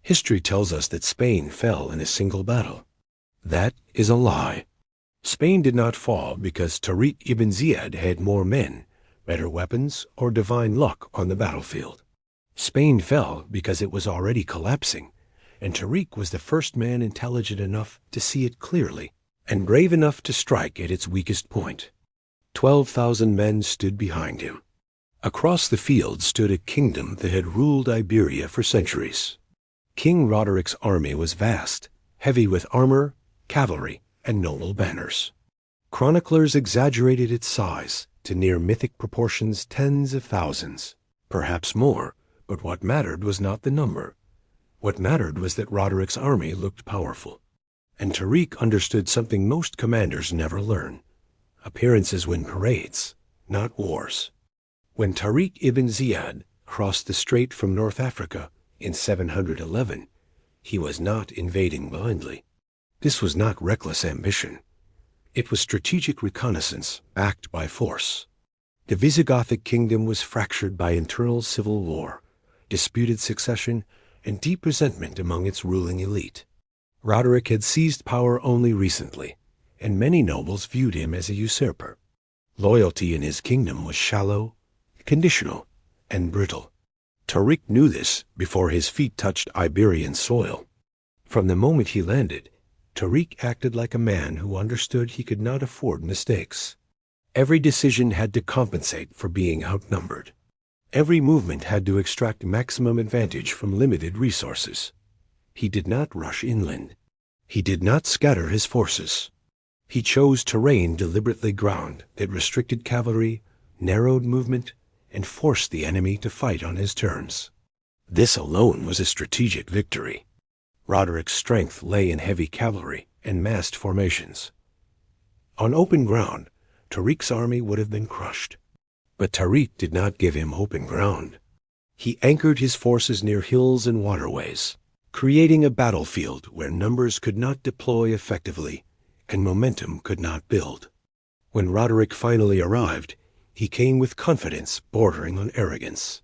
History tells us that Spain fell in a single battle. That is a lie. Spain did not fall because Tariq ibn Ziyad had more men, better weapons, or divine luck on the battlefield. Spain fell because it was already collapsing, and Tariq was the first man intelligent enough to see it clearly and brave enough to strike at its weakest point. 12,000 men stood behind him. Across the field stood a kingdom that had ruled Iberia for centuries. King Roderic's army was vast, heavy with armor, cavalry, and noble banners. Chroniclers exaggerated its size to near mythic proportions, tens of thousands, perhaps more, but what mattered was not the number. What mattered was that Roderic's army looked powerful. And Tariq understood something most commanders never learn. Appearances win parades, not wars. When Tariq ibn Ziyad crossed the strait from North Africa in 711, he was not invading blindly. This was not reckless ambition. It was strategic reconnaissance backed by force. The Visigothic kingdom was fractured by internal civil war, disputed succession, and deep resentment among its ruling elite. Roderic had seized power only recently, and many nobles viewed him as a usurper. Loyalty in his kingdom was shallow, conditional, and brittle. Tariq knew this before his feet touched Iberian soil. From the moment he landed, Tariq acted like a man who understood he could not afford mistakes. Every decision had to compensate for being outnumbered. Every movement had to extract maximum advantage from limited resources. He did not rush inland. He did not scatter his forces. He chose terrain deliberately ground that restricted cavalry, narrowed movement, and forced the enemy to fight on his terms. This alone was a strategic victory. Roderic's strength lay in heavy cavalry and massed formations. On open ground, Tariq's army would have been crushed. But Tariq did not give him open ground. He anchored his forces near hills and waterways, creating a battlefield where numbers could not deploy effectively and momentum could not build. When Roderic finally arrived, he came with confidence bordering on arrogance.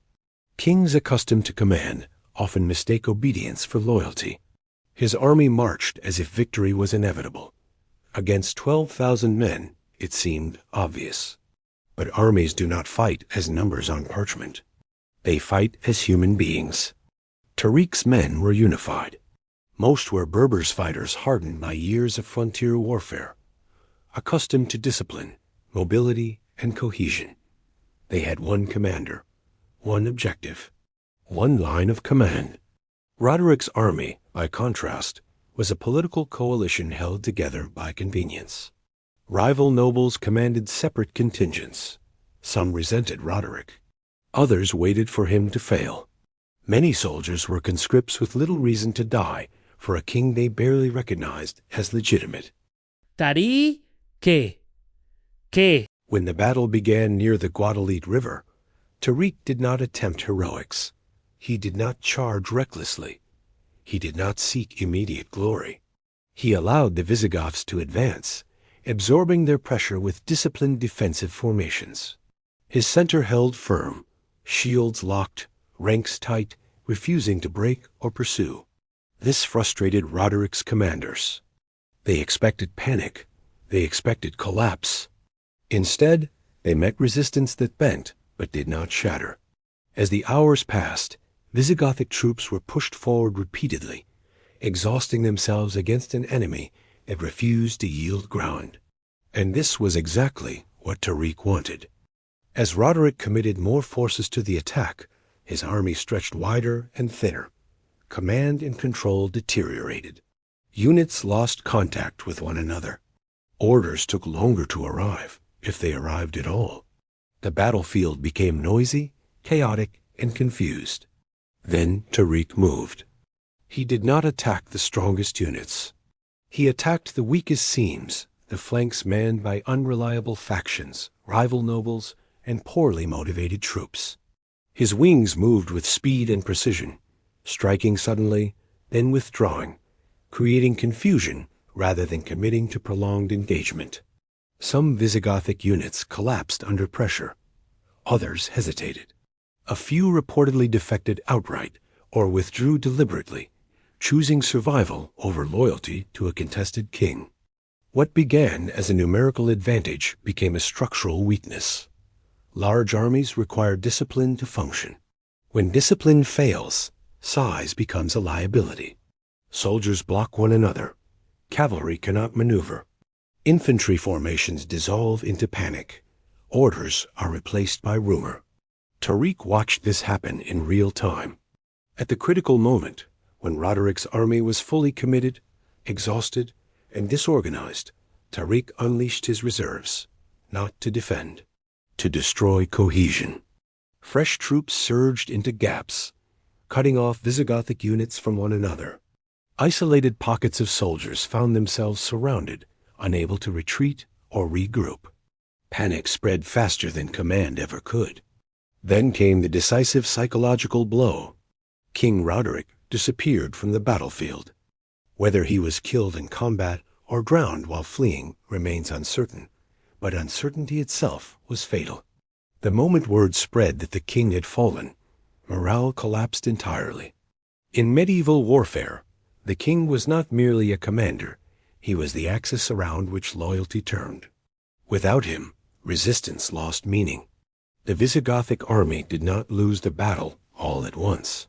Kings accustomed to command often mistake obedience for loyalty. His army marched as if victory was inevitable. Against 12,000 men, it seemed obvious. But armies do not fight as numbers on parchment. They fight as human beings. Tariq's men were unified. Most were Berbers fighters hardened by years of frontier warfare, accustomed to discipline, mobility, and cohesion. They had one commander, one objective, one line of command. Roderic's army, by contrast, was a political coalition held together by convenience. Rival nobles commanded separate contingents. Some resented Roderic. Others waited for him to fail. Many soldiers were conscripts with little reason to die for a king they barely recognized as legitimate. Tariq, ¿qué? When the battle began near the Guadalete River, Tariq did not attempt heroics. He did not charge recklessly. He did not seek immediate glory. He allowed the Visigoths to advance, absorbing their pressure with disciplined defensive formations. His center held firm, shields locked, ranks tight, refusing to break or pursue. This frustrated Roderic's commanders. They expected panic. They expected collapse. Instead, they met resistance that bent but did not shatter. As the hours passed, Visigothic troops were pushed forward repeatedly, exhausting themselves against an enemy that refused to yield ground. And this was exactly what Tariq wanted. As Roderic committed more forces to the attack, his army stretched wider and thinner. Command and control deteriorated. Units lost contact with one another. Orders took longer to arrive, if they arrived at all. The battlefield became noisy, chaotic, and confused. Then Tariq moved. He did not attack the strongest units. He attacked the weakest seams, the flanks manned by unreliable factions, rival nobles, and poorly motivated troops. His wings moved with speed and precision, striking suddenly, then withdrawing, creating confusion rather than committing to prolonged engagement. Some Visigothic units collapsed under pressure. Others hesitated. A few reportedly defected outright or withdrew deliberately, choosing survival over loyalty to a contested king. What began as a numerical advantage became a structural weakness. Large armies require discipline to function. When discipline fails, size becomes a liability. Soldiers block one another. Cavalry cannot maneuver. Infantry formations dissolve into panic. Orders are replaced by rumor. Tariq watched this happen in real time. At the critical moment, when Roderic's army was fully committed, exhausted, and disorganized, Tariq unleashed his reserves, not to defend, to destroy cohesion. Fresh troops surged into gaps, cutting off Visigothic units from one another. Isolated pockets of soldiers found themselves surrounded, unable to retreat or regroup. Panic spread faster than command ever could. Then came the decisive psychological blow. King Roderic disappeared from the battlefield. Whether he was killed in combat or drowned while fleeing remains uncertain, but uncertainty itself was fatal. The moment word spread that the king had fallen, morale collapsed entirely. In medieval warfare, the king was not merely a commander, he was the axis around which loyalty turned. Without him, resistance lost meaning. The Visigothic army did not lose the battle all at once.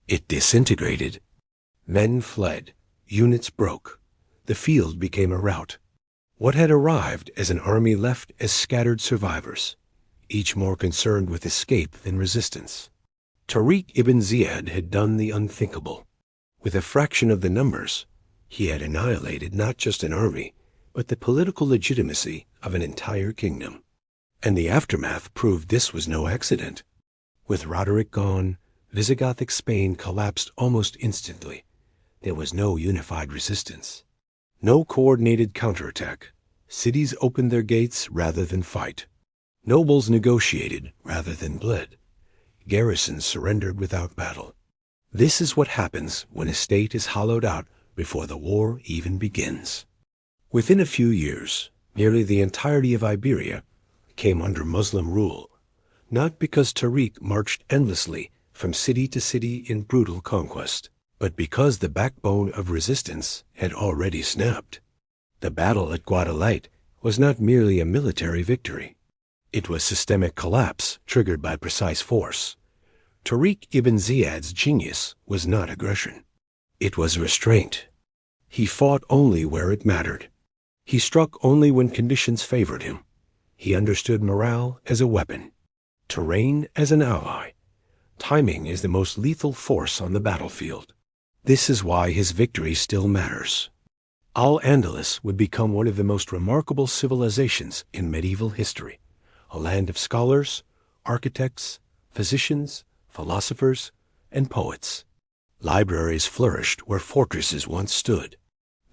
It disintegrated. Men fled, units broke, the field became a rout. What had arrived as an army left as scattered survivors, each more concerned with escape than resistance. Tariq ibn Ziyad had done the unthinkable. With a fraction of the numbers, he had annihilated not just an army, but the political legitimacy of an entire kingdom. And the aftermath proved this was no accident. With Roderic gone, Visigothic Spain collapsed almost instantly. There was no unified resistance, no coordinated counterattack. Cities opened their gates rather than fight. Nobles negotiated rather than bled. Garrisons surrendered without battle. This is what happens when a state is hollowed out before the war even begins. Within a few years, nearly the entirety of Iberia came under Muslim rule, not because Tariq marched endlessly from city to city in brutal conquest, but because the backbone of resistance had already snapped. The battle at Guadalete was not merely a military victory. It was systemic collapse triggered by precise force. Tariq ibn Ziyad's genius was not aggression. It was restraint. He fought only where it mattered. He struck only when conditions favored him. He understood morale as a weapon, terrain as an ally. Timing is the most lethal force on the battlefield. This is why his victory still matters. Al-Andalus would become one of the most remarkable civilizations in medieval history, a land of scholars, architects, physicians, philosophers, and poets. Libraries flourished where fortresses once stood.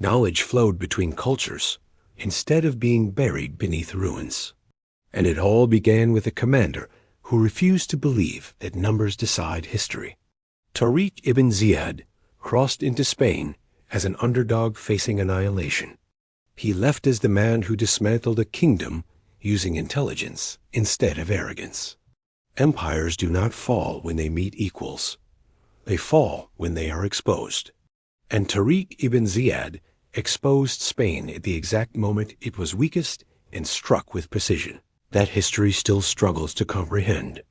Knowledge flowed between cultures instead of being buried beneath ruins. And it all began with a commander who refused to believe that numbers decide history. Tariq ibn Ziyad crossed into Spain as an underdog facing annihilation. He left as the man who dismantled a kingdom using intelligence instead of arrogance. Empires do not fall when they meet equals. They fall when they are exposed. And Tariq ibn Ziyad exposed Spain at the exact moment it was weakest and struck with precision. That history still struggles to comprehend.